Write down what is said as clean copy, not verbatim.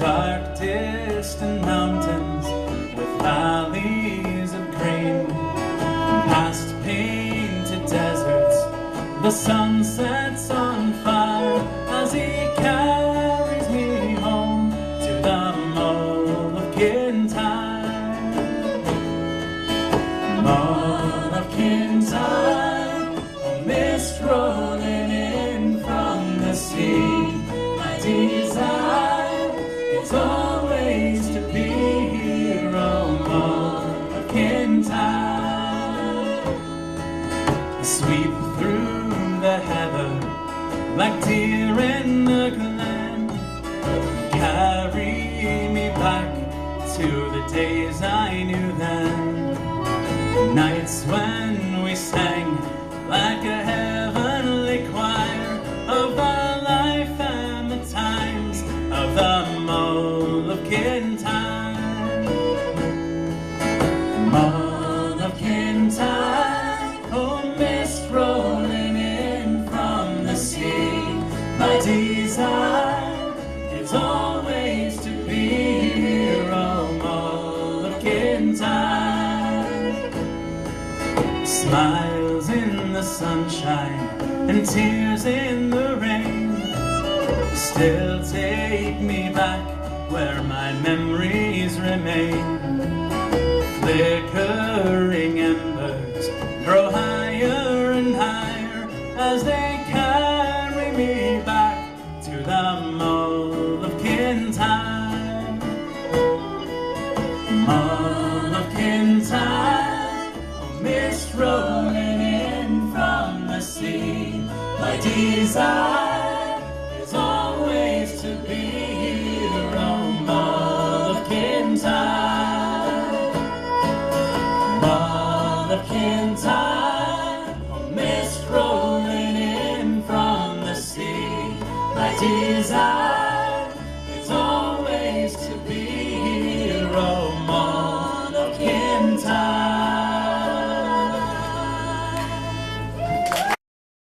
dark distant mountains with valleys of green, past painted deserts, the sun sets on fire as he carries me home to the Mull of Kintyre. Mull of Kintyre, a mist rolling in from the sea. My desire is always to be here, oh Mull of Kintyre. Sweep through the heather like deer in the glen, carry me back to the days I knew then. Nights when we sang like a heavenly choir of the life and the times of the Mull of Kintyre. Mull of Kintyre, oh mist rolling in from the sea. My desire is always to be here, oh Mull of Kintyre. Smiles in the sunshine and tears in the rain still take me back where my memories remain. Flickering embers grow higher and higher as they carry me back to the Mull of Kintyre. Mull of Kintyre, oh mist rolling in from the sea. My desire